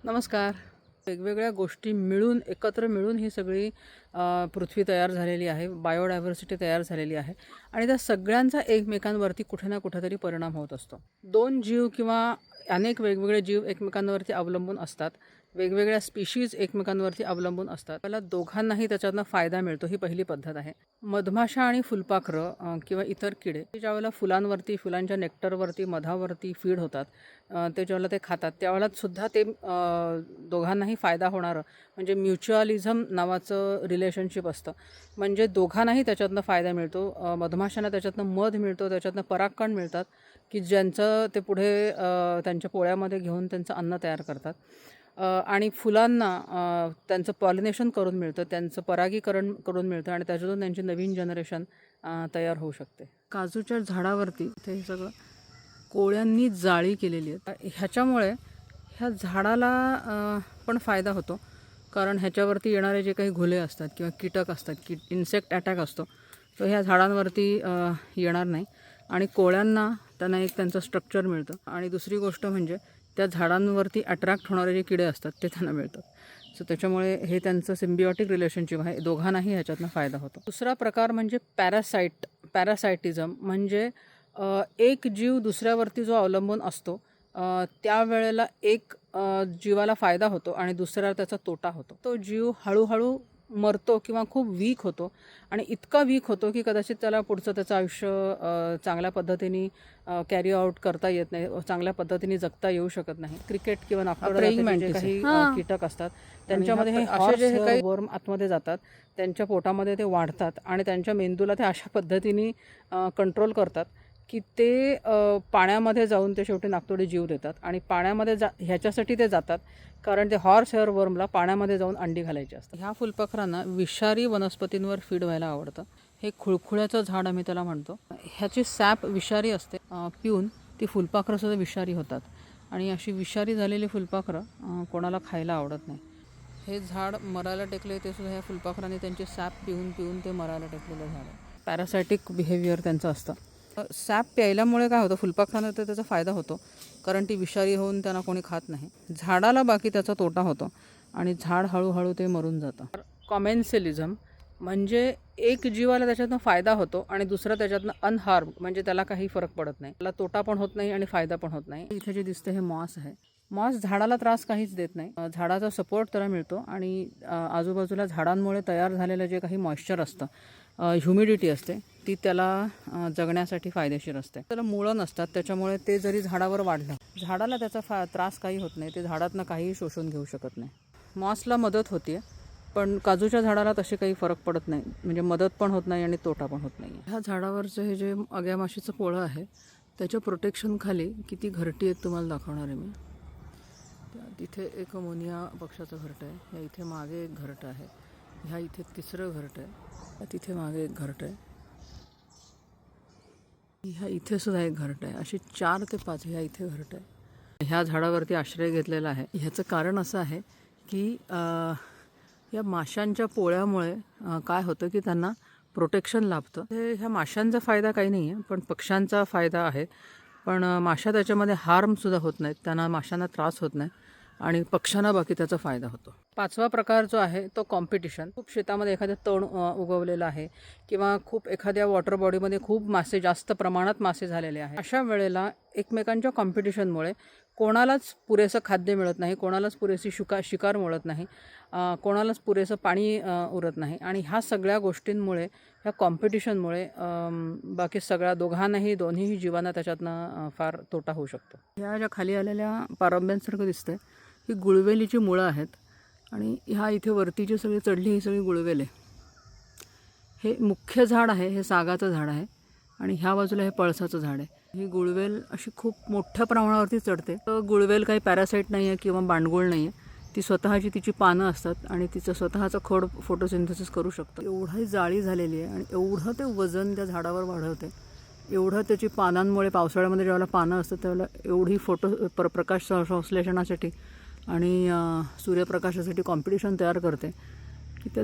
नमस्कार. वेगवेगळ्या गोष्टी मिळून एकत्र मिळून ही सगळी पृथ्वी तयार झालेली आहे, बायोडायव्हर्सिटी तयार झालेली आहे आणि त्या सगळ्यांचा एकमेकांवरती कुठे ना कुठेतरी परिणाम होत असतो. दोन जीव किंवा अनेक वेगवेगळे जीव एकमेकांवरती अवलंबून असतात, वेगवेगळ्या स्पीशीज एकमेकांवरती अवलंबून असतात. त्याला दोघांनाही त्याच्यातनं फायदा मिळतो, ही पहिली पद्धत आहे. मधमाशा आणि फुलपाखरं किंवा इतर किडे ज्यावेळेला फुलांवरती, फुलांच्या नेक्टरवरती, मधावरती फीड होतात, ते ज्यावेळेला ते खातात त्यावेळेला सुद्धा ते दोघांनाही फायदा होणारं म्हणजे म्युच्युअलिझम नावाचं रिलेशनशिप असतं. म्हणजे दोघांनाही त्याच्यातनं फायदा मिळतो. मधमाशांना त्याच्यातनं मध मिळतो, त्याच्यातनं परागकण मिळतात की ज्यांचं ते पुढे त्यांच्या पोळ्यामध्ये घेऊन त्यांचं अन्न तयार करतात. आणि फुलांना त्यांचं पॉलिनेशन करून मिळतं, त्यांचं परागीकरण करून मिळतं आणि त्याच्यातून त्यांची नवीन जनरेशन तयार होऊ शकते. काजूच्या झाडावरती ते हे सगळं कोळ्यांनी जाळी केलेली आहे. ह्याच्यामुळे ह्या झाडाला पण फायदा होतो, कारण ह्याच्यावरती येणारे जे काही घुले असतात किंवा कीटक असतात, इन्सेक्ट अटॅक असतो, तो ह्या झाडांवरती येणार नाही आणि कोळ्यांना त्यांना एक त्यांचं स्ट्रक्चर मिळतं. आणि दुसरी गोष्ट म्हणजे त्या झाडांवरती अट्रॅक्ट होणारे जे किडे असतात ते त्यांना मिळतात. सो त्याच्यामुळे हे त्यांचं सिम्बियोटिक रिलेशनशिप आहे, दोघांनाही ह्याच्यातनं फायदा होतो. दुसरा प्रकार म्हणजे पॅरासायटिझम. म्हणजे एक जीव दुसऱ्यावरती जो अवलंबून असतो त्यावेळेला एक जीवाला फायदा होतो आणि दुसऱ्याला त्याचा तोटा होतो. तो जीव हळूहळू मरतो किंवा खूप वीक होतो आणि इतका वीक होतो की कदाचित त्याला पुढचं त्याचं आयुष्य चांगल्या पद्धतीने कॅरी आउट करता येत नाही, चांगल्या पद्धतीने जगता येऊ शकत नाही. क्रिकेट किंवा नागपूर जे काही कीटक असतात त्यांच्यामध्ये हे असे जे काही वर्म आतमध्ये जातात, त्यांच्या पोटामध्ये ते वाढतात आणि त्यांच्या मेंदूला ते अशा पद्धतीने कंट्रोल करतात की ते पाण्यामध्ये जाऊन ते शेवटी नागतोडी जीव देतात. आणि पाण्यामध्ये ह्याच्यासाठी ते जातात कारण ते हॉर्स हेअर वर्मला पाण्यामध्ये जाऊन अंडी घालायची असतात. ह्या फुलपाखरांना विषारी वनस्पतींवर फीड व्हायला आवडतं. हे खुळखुळ्याचं झाड आम्ही त्याला म्हणतो. ह्याची सॅप विषारी असते, पिऊन ती फुलपाखरंसुद्धा विषारी होतात आणि अशी विषारी झालेली फुलपाखरं कोणाला खायला आवडत नाही. हे झाड मरायला टेकले ते सुद्धा ह्या फुलपाखरांनी त्यांची सॅप पिऊन पिऊन ते मरायला टेकलेलं झाड आहे. पॅरासायटिक बिहेवियर त्यांचं असतं. सॅप प्यायल्यामुळे काय होतं, फुलपाखरांना तर त्याचा फायदा होतो कारण ती विषारी होऊन त्यांना कोणी खात नाही. झाडाला बाकी त्याचा तोटा होतो आणि झाड हळूहळू ते मरून जातं. कॉमेन्सलिझम म्हणजे एक जीवाला त्याच्यातनं फायदा होतो आणि दुसरा त्याच्यातनं अनहार्म, म्हणजे त्याला काही फरक पडत नाही, त्याला तोटा पण होत नाही आणि फायदा पण होत नाही. इथे जे दिसतं हे मॉस आहे. मॉस झाडाला त्रास काहीच देत नाही, झाडाचा सपोर्ट त्याला मिळतो आणि आजूबाजूला झाडांमुळे तयार झालेलं जे काही मॉइश्चर असतं, ह्युमिडिटी असते, ती त्याला जगण्यासाठी फायदेशीर असते. त्याला मुळं नसतात, त्याच्यामुळे ते जरी झाडावर वाढलं झाडाला त्याचा त्रास काही होत नाही, ते झाडातनं काहीही शोषून घेऊ शकत नाही. मॉसला मदत होते पण काजूच्या झाडाला तसे काही फरक पडत नाही, म्हणजे मदत पण होत नाही आणि तोटा पण होत नाही. ह्या झाडावरचं हे जे अग्यामाशीचं पोळं आहे त्याच्या प्रोटेक्शन खाली किती घरटी आहेत तुम्हाला दाखवणार आहे मी. तिथे एक मोनिया पक्षाचं घरटं आहे, ह्या इथे मागे एक घरटं आहे, ह्या इथे तिसरं घरटं आहे, तिथे मागे एक घरटं आहे, ह्या इथे सुद्धा एक घरटं आहे. अशी 4 ते 5 ह्या इथे घरटं आहे. ह्या झाडावरती आश्रय घेतलेला आहे. ह्याचं कारण असं आहे की या माशांच्या पोळ्यामुळे काय होतं की त्यांना प्रोटेक्शन लाभतं. ह्या माशांचा फायदा काही नाही आहे पण पक्ष्यांचा फायदा आहे. पण माशा त्याच्यामध्ये हार्मसुद्धा होत नाहीत, त्यांना माशांना त्रास होत नाही आणि पक्ष्यांना बाकी त्याचा फायदा होतो. 5वा प्रकार जो आहे तो कॉम्पिटिशन. खूप शेतामध्ये एखाद्या तण उगवलेला आहे किंवा खूप एखाद्या वॉटर बॉडीमध्ये खूप मासे, जास्त प्रमाणात मासे झालेले आहेत. अशा वेळेला एकमेकांच्या कॉम्पिटिशनमुळे कोणालाच पुरेसं खाद्य मिळत नाही, कोणालाच पुरेशी शिकार मिळत नाही, कोणालाच पुरेसं पाणी उरत नाही आणि ह्या सगळ्या गोष्टींमुळे, ह्या कॉम्पिटिशनमुळे बाकी सगळ्या दोन्हीही जीवांना त्याच्यातनं फार तोटा होऊ शकतो. ह्या ज्या खाली आलेल्या पारंब्यांसारखं दिसतंय ही गुळवेलीची मुळं आहेत आणि ह्या इथे वरती जी सगळी चढली ही सगळी गुळवेल आहे. हे मुख्य झाड आहे, हे सागाचं झाड आहे आणि ह्या बाजूला हे पळसाचं झाड आहे. ही गुळवेल अशी खूप मोठ्या प्रमाणावरती चढते. तर गुळवेल काही पॅरासाईट नाही आहे किंवा बांडगुळ नाही आहे, ती स्वतःची तिची पानं असतात आणि तिचं स्वतःचं खोड फोटोसिंथेसिस करू शकतं. एवढी जाळी झालेली आहे आणि एवढं ते वजन त्या झाडावर वाढवते, एवढं त्याची पानांमुळे पावसाळ्यामध्ये ज्यावेळेला पानं असतात त्यावेळेला एवढी प्रकाश संश्लेषणासाठी आणि सूर्यप्रकाशासाठी कॉम्पिटिशन तयार करते की त्या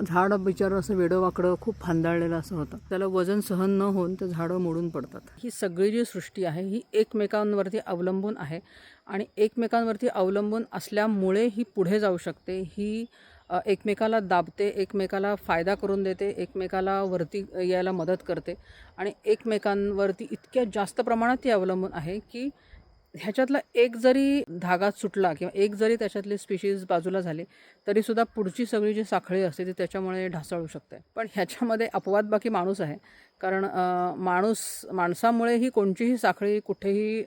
झाड बिचारं असं वेडंवाकडं खूप फांदाळलेलं असं होतं. त्याला वजन सहन न होऊन ते झाडं मोडून पडतात. ही सगळी जी सृष्टी आहे ही एकमेकांवरती अवलंबून आहे आणि एकमेकांवरती अवलंबून असल्यामुळे ही पुढे जाऊ शकते. ही एकमेकाला दाबते, एकमेकाला फायदा करून देते, एकमेकाला वरती यायला मदत करते आणि एकमेकांवरती इतक्या जास्त प्रमाणात ती अवलंबून आहे की ह्याच्यातला एक जरी धागा सुटला किंवा एक जरी त्याच्यातले स्पीशीज बाजूला झाले तरीसुद्धा पुढची सगळी जी साखळी असते ती त्याच्यामुळे ढासळू शकते. पण ह्याच्यामध्ये अपवाद बाकी माणूस आहे. कारण माणसामुळे ही कोणतीही साखळी कुठेही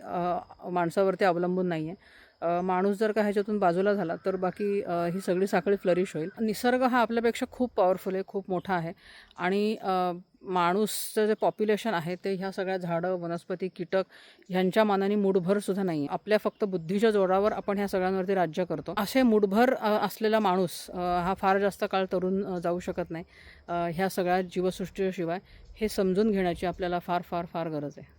माणसावरती अवलंबून नाही आहे. माणूस जर का ह्याच्यातून बाजूला झाला तर बाकी ही सगळी साखळी फ्लरिश होईल. निसर्ग हा आपल्यापेक्षा खूप पॉवरफुल आहे, खूप मोठा आहे आणि माणूसचं जे पॉप्युलेशन आहे ते ह्या सगळ्या झाडं, वनस्पती, कीटक ह्यांच्या मानाने मुठभर सुद्धा नाही आहे. आपल्या फक्त बुद्धीच्या जोरावर आपण ह्या सगळ्यांवरती राज्य करतो. असे मुठभर असलेला माणूस हा फार जास्त काळ तरून जाऊ शकत नाही. ह्या सगळ्या जीवसृष्टीशिवाय हे समजून घेण्याची आपल्याला फार फार फार गरज आहे.